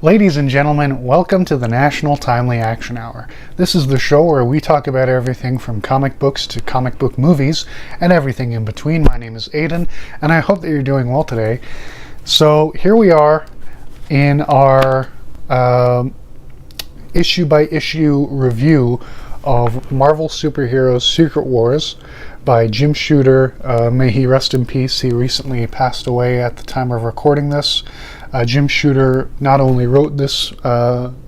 Ladies and gentlemen, welcome to the National Timely Action Hour. This is the show where we talk about everything from comic books to comic book movies and everything in between. My name is Aidan, and I hope that you're doing well today. So here we are in our issue-by-issue review of Marvel Superheroes Secret Wars by Jim Shooter. May he rest in peace. He recently passed away at the time of recording this. Jim Shooter not only wrote this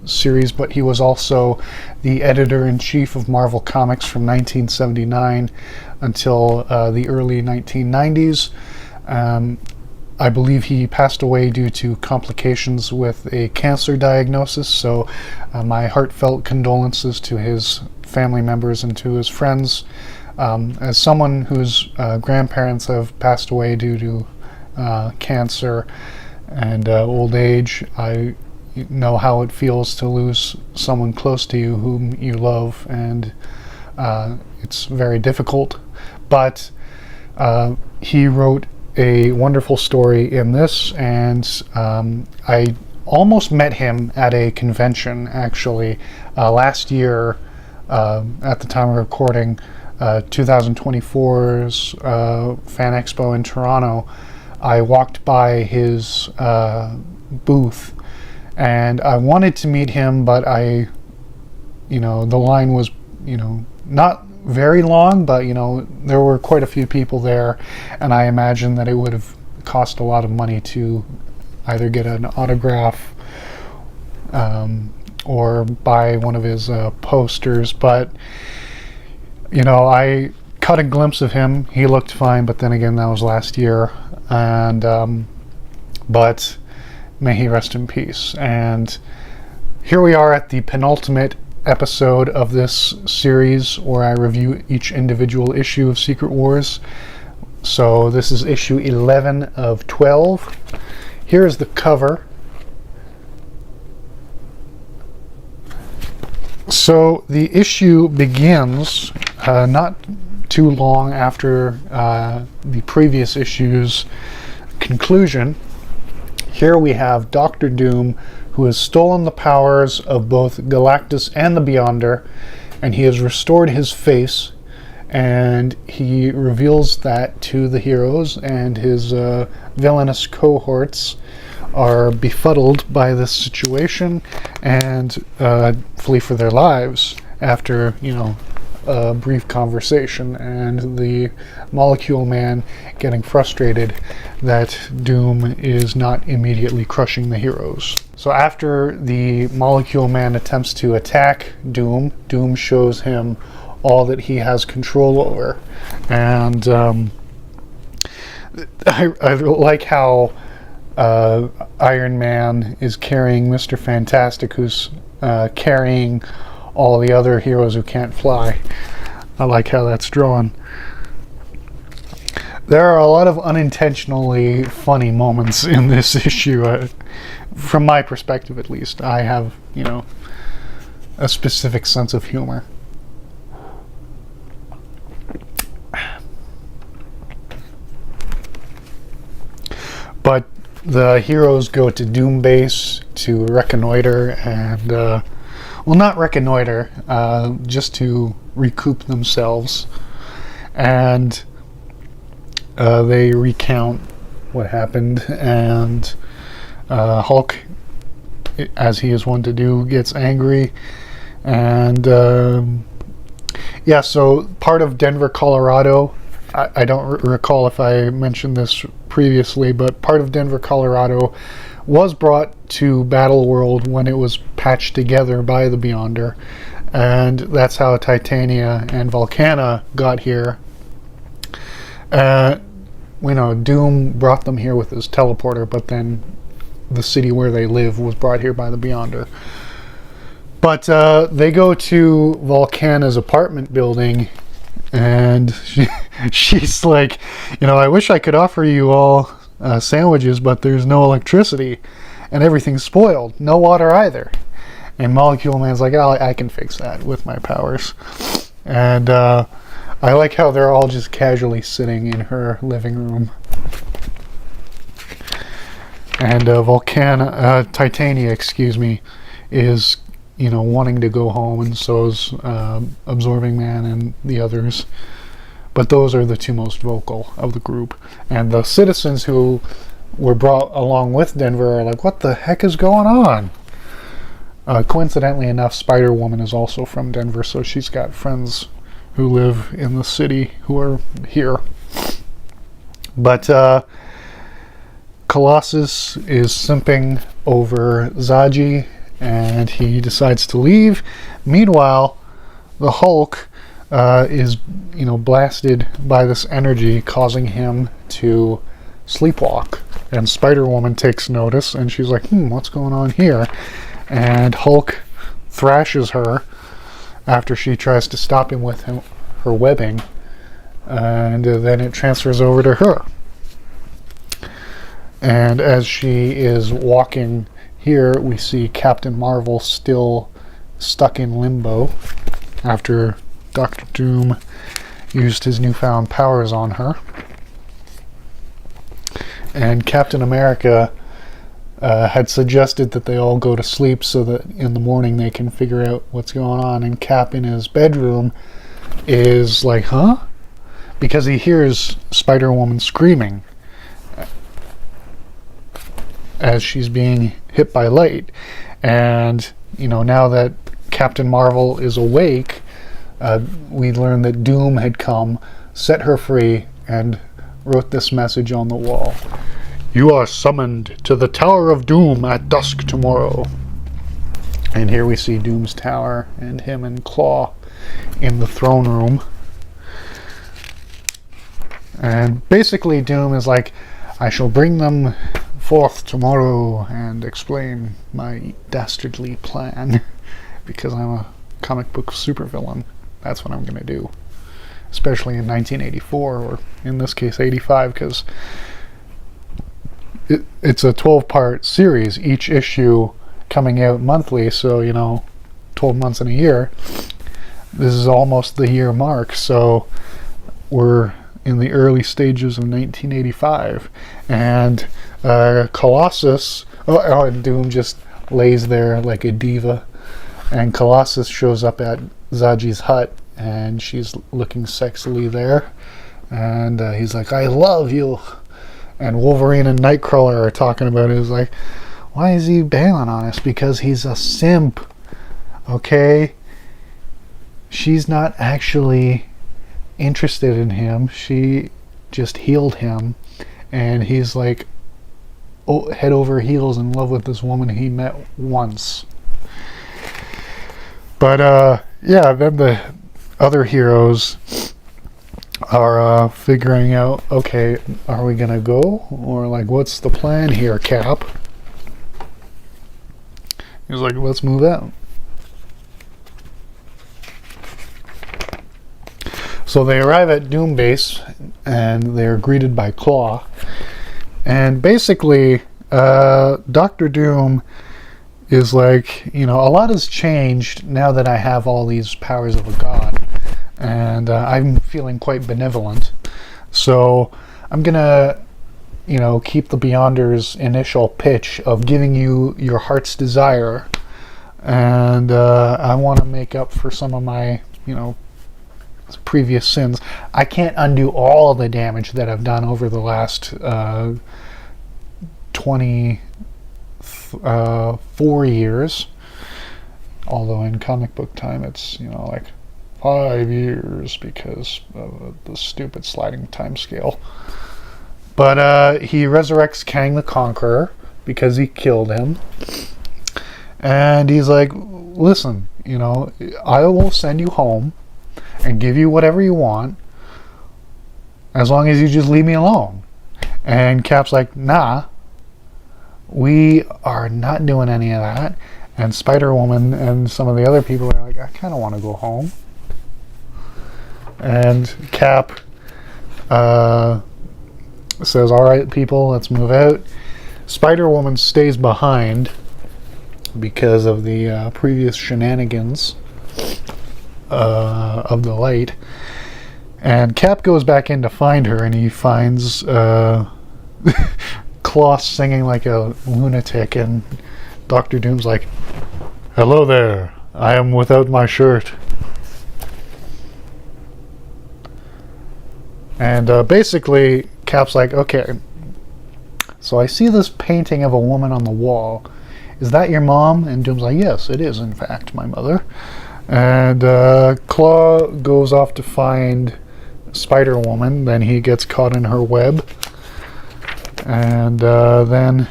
series, but he was also the editor-in-chief of Marvel Comics from 1979 until the early 1990s. I believe he passed away due to complications with a cancer diagnosis, so my heartfelt condolences to his family members and to his friends. As someone whose grandparents have passed away due to cancer and old age, I know how it feels to lose someone close to you whom you love, and it's very difficult. But he wrote a wonderful story in this, and I almost met him at a convention, actually, last year at the time of recording, 2024's Fan Expo in Toronto. I walked by his booth, and I wanted to meet him, but the line was, not very long, but, there were quite a few people there, and I imagine that it would have cost a lot of money to either get an autograph or buy one of his posters, but, I caught a glimpse of him. He looked fine, but then again, that was last year, and but may he rest in peace. And here we are at the penultimate episode of this series where I review each individual issue of Secret Wars. So this is issue 11 of 12. Here's the cover. So the issue begins not too long after the previous issue's conclusion. Here we have Dr. Doom, who has stolen the powers of both Galactus and the Beyonder, and he has restored his face, and he reveals that to the heroes, and his villainous cohorts are befuddled by this situation and flee for their lives after, a brief conversation, and the Molecule Man getting frustrated that Doom is not immediately crushing the heroes. So after the Molecule Man attempts to attack Doom, Doom shows him all that he has control over. And I like how Iron Man is carrying Mr. Fantastic, who's carrying all the other heroes who can't fly. I like how that's drawn. There are a lot of unintentionally funny moments in this issue. From my perspective, at least, I have, a specific sense of humor. But the heroes go to Doom Base to reconnoiter and, not reconnoiter, just to recoup themselves. And they recount what happened, and Hulk, as he is wont to do, gets angry. And so part of Denver, Colorado, I don't recall if I mentioned this previously, but part of Denver, Colorado was brought to Battleworld when it was patched together by the Beyonder, and that's how Titania and Volcana got here. Doom brought them here with his teleporter, but then the city where they live was brought here by the Beyonder. But they go to Volcana's apartment building, and she's like, I wish I could offer you all sandwiches, but there's no electricity, and everything's spoiled. No water either. And Molecule Man's like, I can fix that with my powers. And I like how they're all just casually sitting in her living room. And Titania, excuse me, is, wanting to go home, and so is Absorbing Man and the others. But those are the two most vocal of the group. And the citizens who were brought along with Denver are like, what the heck is going on? Coincidentally enough, Spider-Woman is also from Denver, so she's got friends who live in the city who are here. But Colossus is simping over Zaji, and he decides to leave. Meanwhile, the Hulk is, blasted by this energy, causing him to sleepwalk. And Spider-Woman takes notice, and she's like, what's going on here? And Hulk thrashes her after she tries to stop him with her webbing, and then it transfers over to her. And as she is walking here, we see Captain Marvel still stuck in limbo after Doctor Doom used his newfound powers on her. And Captain America had suggested that they all go to sleep so that in the morning they can figure out what's going on. And Cap in his bedroom is like, huh? Because he hears Spider-Woman screaming as she's being hit by light. And, now that Captain Marvel is awake, we learn that Doom had come, set her free, and wrote this message on the wall. You are summoned to the Tower of Doom at dusk tomorrow. And here we see Doom's tower and him and Claw in the throne room. And basically Doom is like, I shall bring them forth tomorrow and explain my dastardly plan. Because I'm a comic book supervillain. That's what I'm going to do. Especially in 1984, or in this case 85, because it's a 12-part series, each issue coming out monthly, so 12 months in a year. This is almost the year mark, so we're in the early stages of 1985, and Colossus, and Doom just lays there like a diva, and Colossus shows up at Zaji's hut, and she's looking sexily there, and he's like, I love you. And Wolverine and Nightcrawler are talking about it. He's like, why is he bailing on us? Because he's a simp. Okay? She's not actually interested in him. She just healed him. And he's like, head over heels in love with this woman he met once. But, then the other heroes are figuring out, okay, are we gonna go, or like, what's the plan here, Cap? He's like, let's move out. So they arrive at Doom Base, and they're greeted by Claw, and basically Dr. Doom is like, a lot has changed now that I have all these powers of a god. And I'm feeling quite benevolent. So I'm going to, keep the Beyonders' initial pitch of giving you your heart's desire. And I want to make up for some of my, previous sins. I can't undo all the damage that I've done over the last 24 years. Although in comic book time it's, like 5 years because of the stupid sliding time scale. But he resurrects Kang the Conqueror because he killed him. And he's like, listen, I will send you home and give you whatever you want as long as you just leave me alone. And Cap's like, nah, we are not doing any of that. And Spider-Woman and some of the other people are like, I kind of want to go home. And Cap says, all right, people, let's move out. Spider-Woman stays behind because of the previous shenanigans of the light. And Cap goes back in to find her, and he finds Claw singing like a lunatic, and Dr. Doom's like, "Hello there, I am without my shirt." And basically, Cap's like, "Okay, so I see this painting of a woman on the wall. Is that your mom?" And Doom's like, "Yes, it is in fact my mother." And Claw goes off to find Spider-Woman. Then he gets caught in her web. And then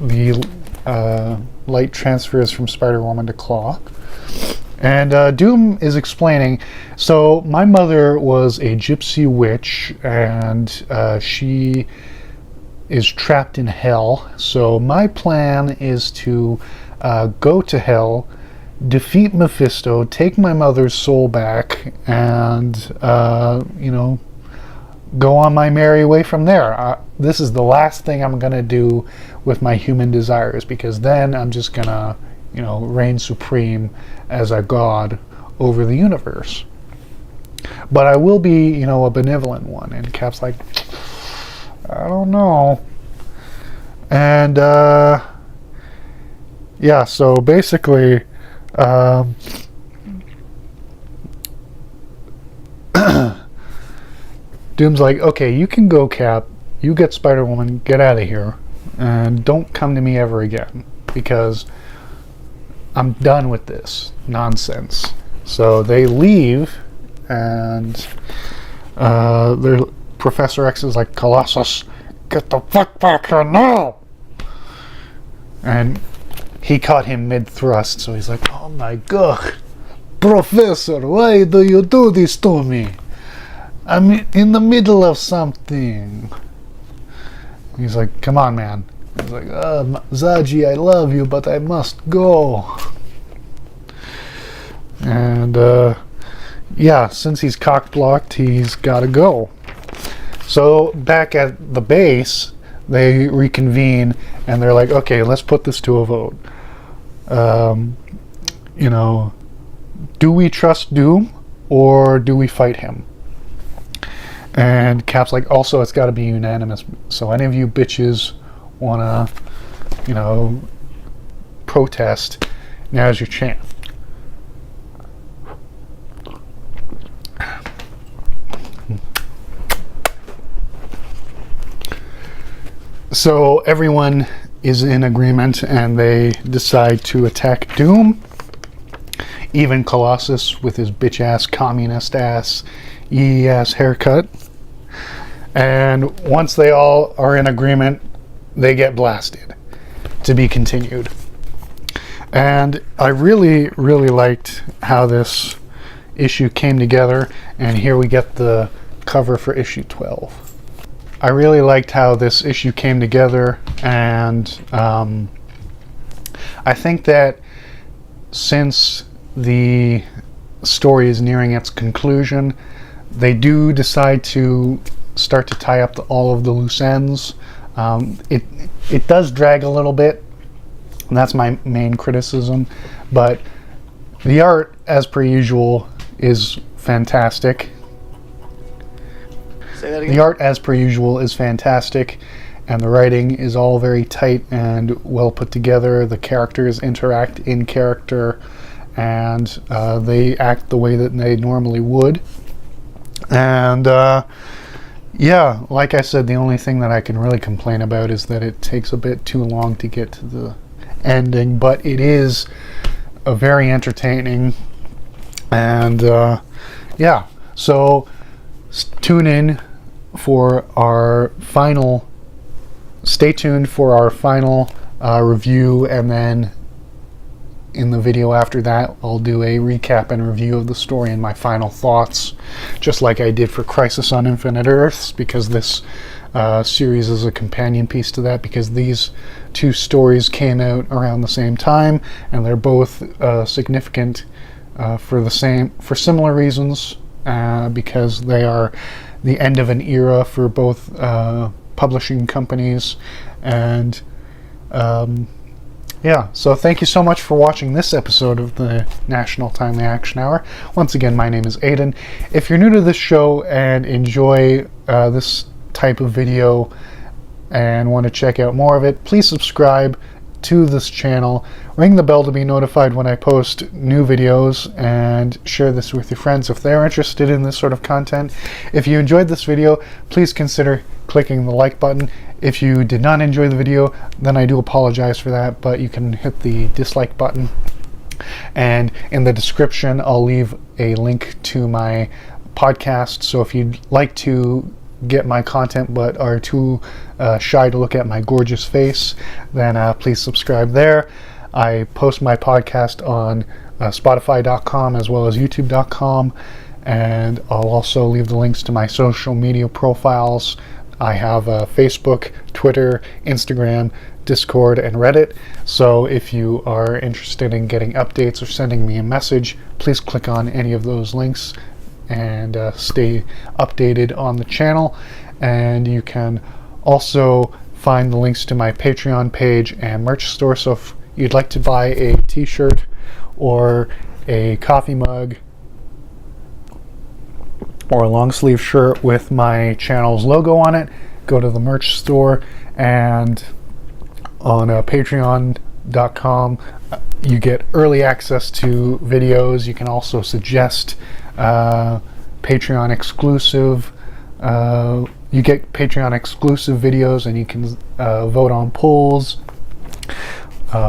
the light transfers from Spider-Woman to Claw. And Doom is explaining, so my mother was a gypsy witch, and she is trapped in hell. So my plan is to go to hell, defeat Mephisto, take my mother's soul back, and, go on my merry way from there. This is the last thing I'm going to do with my human desires, because then I'm just going to, reign supreme as a god over the universe. But I will be, a benevolent one. And Cap's like, I don't know. And, yeah, so basically, Doom's like, okay, you can go, Cap. You get Spider-Woman, get out of here, and don't come to me ever again, because I'm done with this nonsense. So they leave, and Professor X is like, Colossus, get the fuck back here now! And he caught him mid-thrust, so he's like, oh my god, Professor, why do you do this to me? I'm in the middle of something. He's like, come on, man. He's like, Zaji, I love you, but I must go. And, yeah, since he's cock-blocked, he's gotta go. So, back at the base, they reconvene, and they're like, okay, let's put this to a vote. Do we trust Doom, or do we fight him? And Cap's like, also, it's got to be unanimous. So any of you bitches want to, protest, now's your chance. So everyone is in agreement, and they decide to attack Doom. Even Colossus with his bitch-ass, communist-ass, yee-ass haircut. And once they all are in agreement, they get blasted. To be continued. And I really, really liked how this issue came together. And here we get the cover for issue 12. I really liked how this issue came together. And I think that since the story is nearing its conclusion, they do decide to start to tie up all of the loose ends. It does drag a little bit, and that's my main criticism, but the art, as per usual, is fantastic. Say that again? The art, as per usual, is fantastic, and the writing is all very tight and well put together. The characters interact in character, and they act the way that they normally would. And yeah, like I said, the only thing that I can really complain about is that it takes a bit too long to get to the ending, but it is a very entertaining. And yeah, so tune in for our final, stay tuned for our final review, and then in the video after that, I'll do a recap and review of the story and my final thoughts, just like I did for Crisis on Infinite Earths, because this series is a companion piece to that, because these two stories came out around the same time, and they're both significant for similar reasons, because they are the end of an era for both publishing companies. And yeah, so thank you so much for watching this episode of the National Timely Action Hour. Once again, my name is Aiden. If you're new to this show and enjoy this type of video, and want to check out more of it, please subscribe to this channel, ring the bell to be notified when I post new videos, and share this with your friends if they're interested in this sort of content. If you enjoyed this video, please consider clicking the like button. If you did not enjoy the video, then I do apologize for that, but you can hit the dislike button. And in the description, I'll leave a link to my podcast, so if you'd like to get my content but are too shy to look at my gorgeous face, then please subscribe there. I post my podcast on Spotify.com as well as YouTube.com, and I'll also leave the links to my social media profiles. I have Facebook, Twitter, Instagram, Discord, and Reddit. So if you are interested in getting updates or sending me a message, please click on any of those links and stay updated on the channel. And you can also find the links to my Patreon page and merch store. So if you'd like to buy a t-shirt or a coffee mug or a long sleeve shirt with my channel's logo on it, go to the merch store. And on patreon.com you get early access to videos. You can also suggest Patreon exclusive you get Patreon exclusive videos, and you can vote on polls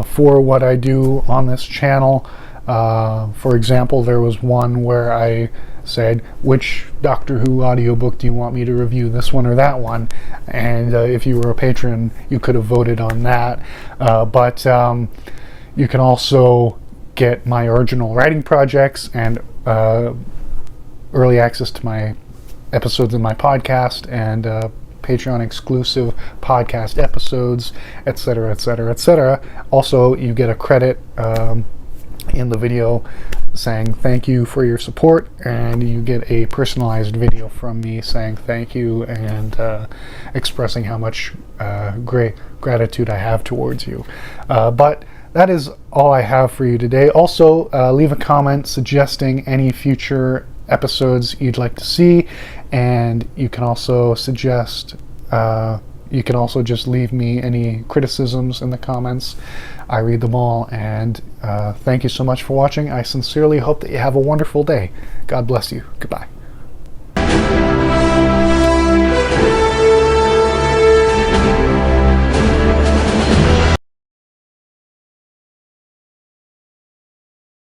for what I do on this channel. For example, there was one where I said, which Doctor Who audiobook do you want me to review, this one or that one? And if you were a patron, you could have voted on that. But you can also get my original writing projects and early access to my episodes of my podcast and Patreon exclusive podcast episodes, etc., etc., etc. Also, you get a credit in the video saying thank you for your support, and you get a personalized video from me saying thank you and expressing how much great gratitude I have towards you. But that is all I have for you today. Also, leave a comment suggesting any future episodes you'd like to see, and you can also suggest you can also just leave me any criticisms in the comments. I read them all, and thank you so much for watching. I sincerely hope that you have a wonderful day. God bless you. Goodbye.